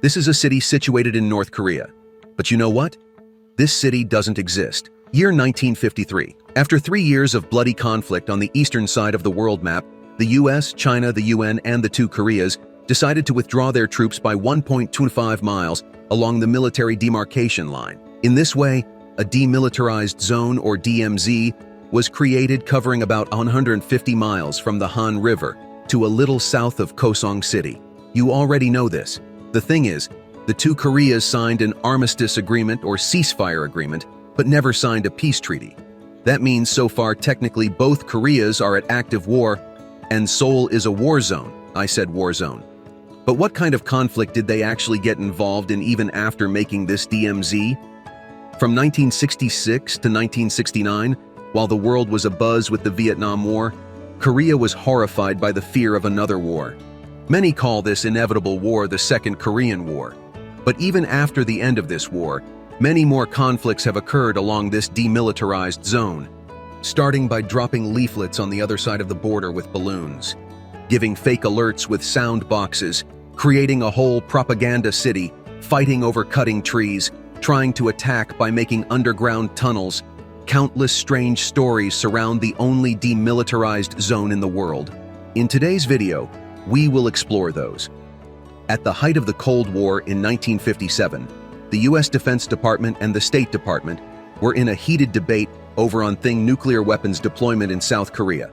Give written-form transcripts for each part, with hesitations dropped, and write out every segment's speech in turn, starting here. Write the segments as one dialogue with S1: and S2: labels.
S1: This is a city situated in North Korea. But you know what? This city doesn't exist. Year 1953. After 3 years of bloody conflict on the eastern side of the world map, the US, China, the UN, and the two Koreas decided to withdraw their troops by 1.25 miles along the Military Demarcation Line. In this way, a Demilitarized Zone, or DMZ, was created covering about 150 miles from the Han River to a little south of Kosong City. You already know this. The thing is, the two Koreas signed an armistice agreement or ceasefire agreement, but never signed a peace treaty. That means so far technically both Koreas are at active war, and Seoul is a war zone. I said war zone. But what kind of conflict did they actually get involved in even after making this DMZ? From 1966 to 1969, while the world was abuzz with the Vietnam War, Korea was horrified by the fear of another war. Many call this inevitable war the Second Korean War. But even after the end of this war, many more conflicts have occurred along this demilitarized zone, starting by dropping leaflets on the other side of the border with balloons, giving fake alerts with sound boxes, creating a whole propaganda city, fighting over cutting trees, trying to attack by making underground tunnels. Countless strange stories surround the only demilitarized zone in the world. In today's video, we will explore those. At the height of the Cold War in 1957, the US Defense Department and the State Department were in a heated debate over nuclear weapons deployment in South Korea.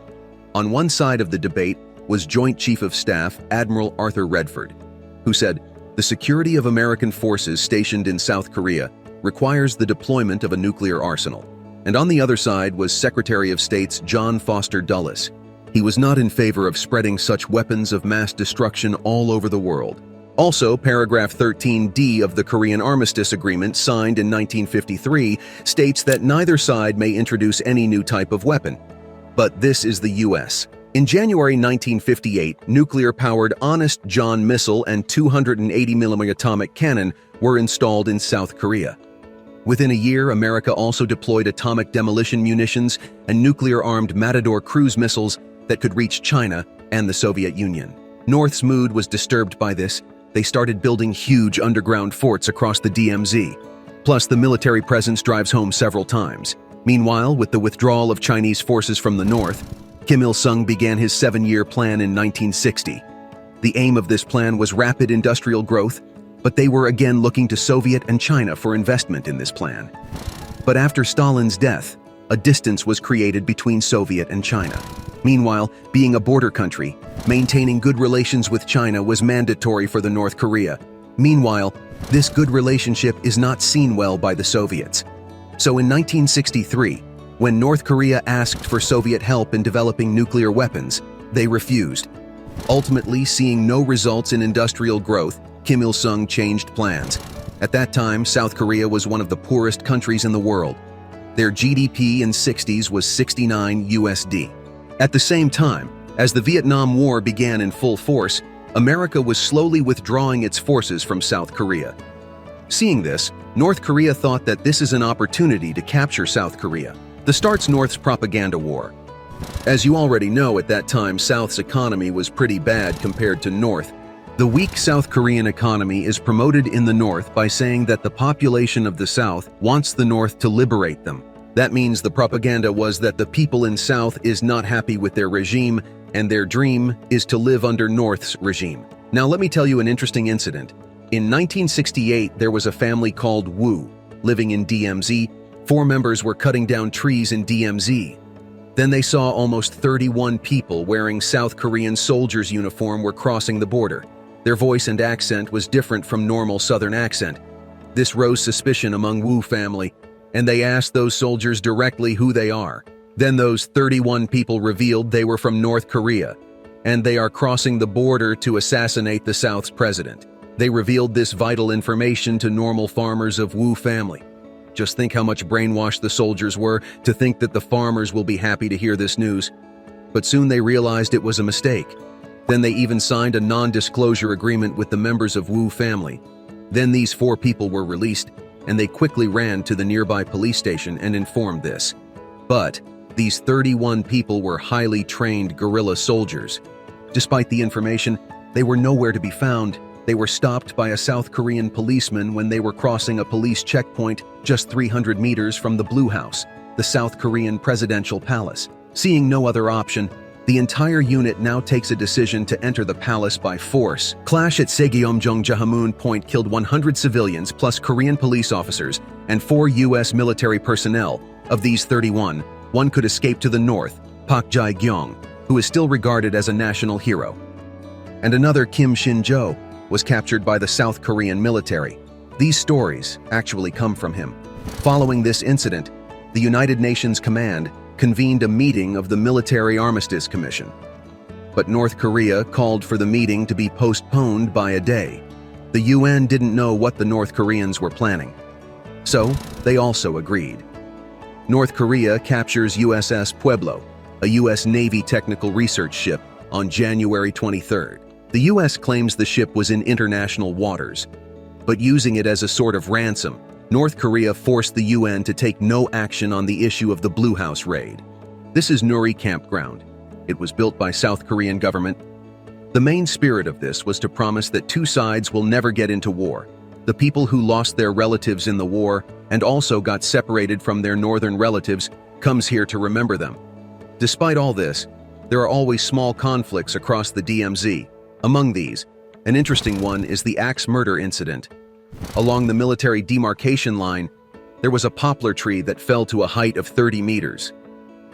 S1: On one side of the debate was Joint Chief of Staff Admiral Arthur Redford, who said, "The security of American forces stationed in South Korea requires the deployment of a nuclear arsenal." And on the other side was Secretary of State's John Foster Dulles. He was not in favor of spreading such weapons of mass destruction all over the world. Also, paragraph 13D of the Korean Armistice Agreement signed in 1953 states that neither side may introduce any new type of weapon. But this is the US. In January 1958, nuclear-powered Honest John missile and 280mm atomic cannon were installed in South Korea. Within a year, America also deployed atomic demolition munitions and nuclear-armed Matador cruise missiles that could reach China and the Soviet Union. North's mood was disturbed by this. They started building huge underground forts across the DMZ. Plus, the military presence drives home several times. Meanwhile, with the withdrawal of Chinese forces from the north, Kim Il-sung began his 7-year plan in 1960. The aim of this plan was rapid industrial growth, but they were again looking to Soviet and China for investment in this plan. But after Stalin's death, a distance was created between Soviet and China. Meanwhile, being a border country, maintaining good relations with China was mandatory for the North Korea. Meanwhile, this good relationship is not seen well by the Soviets. So in 1963, when North Korea asked for Soviet help in developing nuclear weapons, they refused. Ultimately, seeing no results in industrial growth, Kim Il-sung changed plans. At that time, South Korea was one of the poorest countries in the world. Their GDP in '60s was 69 USD. At the same time, as the Vietnam War began in full force, America was slowly withdrawing its forces from South Korea. Seeing this, North Korea thought that this is an opportunity to capture South Korea. This starts North's propaganda war. As you already know, at that time, South's economy was pretty bad compared to North. The weak South Korean economy is promoted in the North by saying that the population of the South wants the North to liberate them. That means the propaganda was that the people in South is not happy with their regime, and their dream is to live under North's regime. Now let me tell you an interesting incident. In 1968, there was a family called Wu living in DMZ. 4 members were cutting down trees in DMZ. Then they saw almost 31 people wearing South Korean soldiers' uniform were crossing the border. Their voice and accent was different from normal Southern accent. This rose suspicion among Wu family, and they asked those soldiers directly who they are. Then those 31 people revealed they were from North Korea, and they are crossing the border to assassinate the South's president. They revealed this vital information to normal farmers of Wu family. Just think how much brainwashed the soldiers were to think that the farmers will be happy to hear this news. But soon they realized it was a mistake. Then they even signed a non-disclosure agreement with the members of Wu family. Then these 4 people were released, and they quickly ran to the nearby police station and informed this. But these 31 people were highly trained guerrilla soldiers. Despite the information, they were nowhere to be found, They were stopped by a South Korean policeman when they were crossing a police checkpoint just 300 meters from the Blue House, the South Korean presidential palace. Seeing no other option, the entire unit now takes a decision to enter the palace by force. Clash at Seogyeomjong Jahamun Point killed 100 civilians plus Korean police officers and 4 U.S. military personnel. Of these 31, one could escape to the north, Pak Jae-gyong, who is still regarded as a national hero. And another, Kim Shin-jo, was captured by the South Korean military. These stories actually come from him. Following this incident, the United Nations Command convened a meeting of the Military Armistice Commission. But North Korea called for the meeting to be postponed by a day. The UN didn't know what the North Koreans were planning. So, they also agreed. North Korea captures USS Pueblo, a U.S. Navy technical research ship, on January 23rd. The U.S. claims the ship was in international waters, but using it as a sort of ransom, North Korea forced the UN to take no action on the issue of the Blue House raid. This is Nuri Campground. It was built by South Korean government. The main spirit of this was to promise that two sides will never get into war. The people who lost their relatives in the war and also got separated from their northern relatives comes here to remember them. Despite all this, there are always small conflicts across the DMZ. Among these, an interesting one is the axe murder incident. Along the Military Demarcation Line, there was a poplar tree that fell to a height of 30 meters.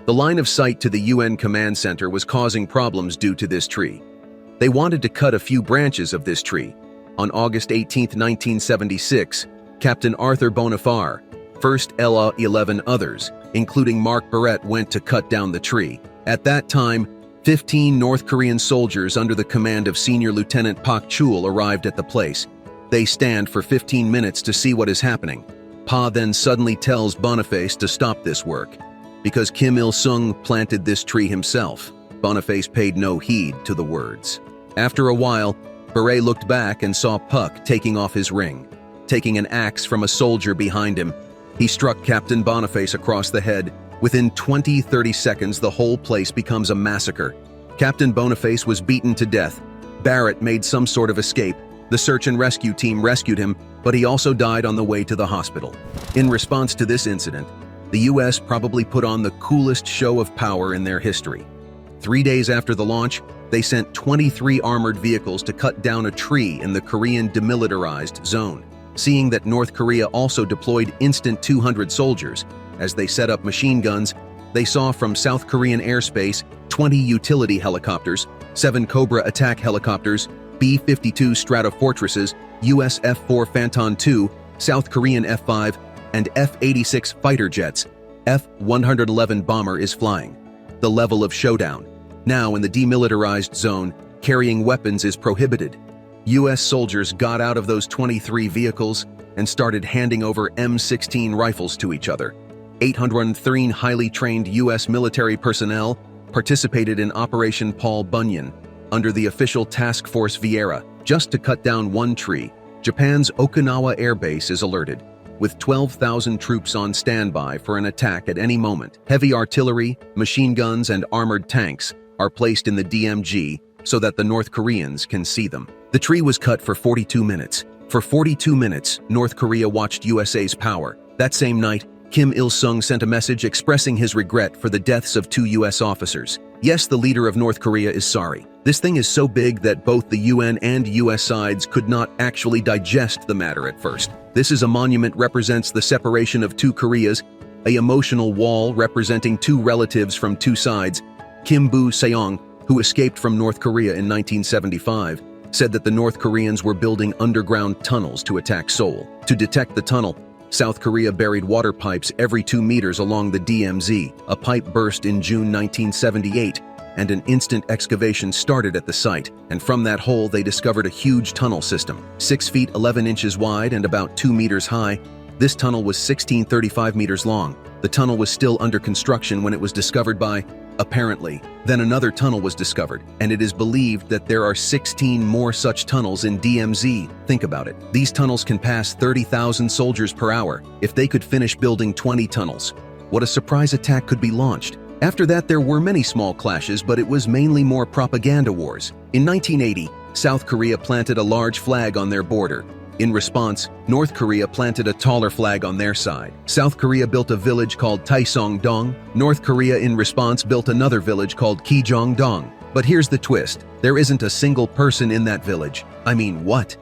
S1: The line of sight to the UN Command Center was causing problems due to this tree. They wanted to cut a few branches of this tree. On August 18, 1976, Captain Arthur Bonifar, 1st LA 11 others, including Mark Barrett, went to cut down the tree. At that time, 15 North Korean soldiers under the command of Senior Lieutenant Pak Chul arrived at the place. They stand for 15 minutes to see what is happening. Pa then suddenly tells Boniface to stop this work, because Kim Il-sung planted this tree himself. Boniface paid no heed to the words. After a while, Beret looked back and saw Puck taking off his ring. Taking an axe from a soldier behind him, he struck Captain Boniface across the head. Within 20-30 seconds, the whole place becomes a massacre. Captain Boniface was beaten to death. Barrett made some sort of escape. The search and rescue team rescued him, but he also died on the way to the hospital. In response to this incident, the US probably put on the coolest show of power in their history. 3 days after the launch, they sent 23 armored vehicles to cut down a tree in the Korean Demilitarized Zone. Seeing that North Korea also deployed instant 200 soldiers, as they set up machine guns, they saw from South Korean airspace 20 utility helicopters, 7 Cobra attack helicopters, B-52 Stratofortresses, US F-4 Phantom II, South Korean F-5, and F-86 fighter jets. F-111 bomber is flying. The level of showdown. Now in the demilitarized zone, carrying weapons is prohibited. US soldiers got out of those 23 vehicles and started handing over M16 rifles to each other. 803 highly trained US military personnel participated in Operation Paul Bunyan under the official Task Force Vieira. Just to cut down one tree, Japan's Okinawa Air Base is alerted, with 12,000 troops on standby for an attack at any moment. Heavy artillery, machine guns, and armored tanks are placed in the DMZ so that the North Koreans can see them. The tree was cut for 42 minutes. For 42 minutes, North Korea watched USA's power. That same night, Kim Il-sung sent a message expressing his regret for the deaths of 2 US officers. Yes, the leader of North Korea is sorry. This thing is so big that both the UN and US sides could not actually digest the matter at first. This is a monument represents the separation of 2 Koreas, a emotional wall representing 2 relatives from 2 sides. Kim Bu-seong, who escaped from North Korea in 1975, said that the North Koreans were building underground tunnels to attack Seoul. To detect the tunnel, South Korea buried water pipes every 2 meters along the DMZ. A pipe burst in June 1978, and an instant excavation started at the site, and from that hole they discovered a huge tunnel system, 6 feet 11 inches wide and about 2 meters high. This tunnel was 1635 meters long. The tunnel was still under construction when it was discovered by, apparently. Then another tunnel was discovered, and it is believed that there are 16 more such tunnels in DMZ. Think about it. These tunnels can pass 30,000 soldiers per hour. If they could finish building 20 tunnels, what a surprise attack could be launched. After that, there were many small clashes, but it was mainly more propaganda wars. In 1980, South Korea planted a large flag on their border. In response, North Korea planted a taller flag on their side. South Korea built a village called Taesong-dong. North Korea, in response, built another village called Kijong-dong. But here's the twist. There isn't a single person in that village. I mean, what?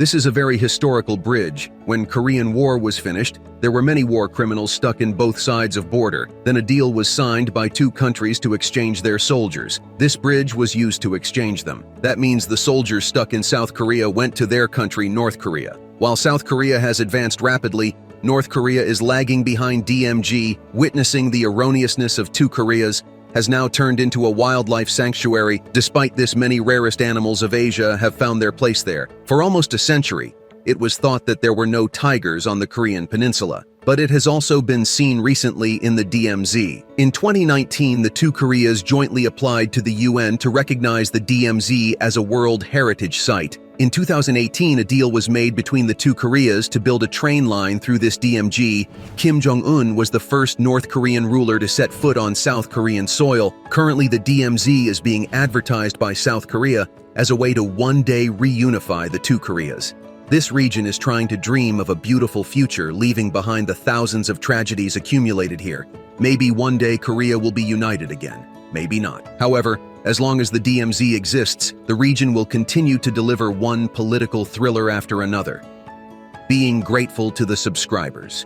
S1: This is a very historical bridge. When Korean War was finished, there were many war criminals stuck in both sides of border. Then a deal was signed by two countries to exchange their soldiers. This bridge was used to exchange them. That means the soldiers stuck in South Korea went to their country, North Korea. While South Korea has advanced rapidly, North Korea is lagging behind DMZ. Witnessing the erroneousness of two Koreas has now turned into a wildlife sanctuary. Despite this, many rarest animals of Asia have found their place there. For almost a century, it was thought that there were no tigers on the Korean Peninsula, but it has also been seen recently in the DMZ. In 2019, the two Koreas jointly applied to the UN to recognize the DMZ as a World Heritage Site. In 2018, a deal was made between the two Koreas to build a train line through this DMZ. Kim Jong-un was the first North Korean ruler to set foot on South Korean soil. Currently, the DMZ is being advertised by South Korea as a way to one day reunify the two Koreas. This region is trying to dream of a beautiful future, leaving behind the thousands of tragedies accumulated here. Maybe one day Korea will be united again. Maybe not. However, as long as the DMZ exists, the region will continue to deliver one political thriller after another. Being grateful to the subscribers.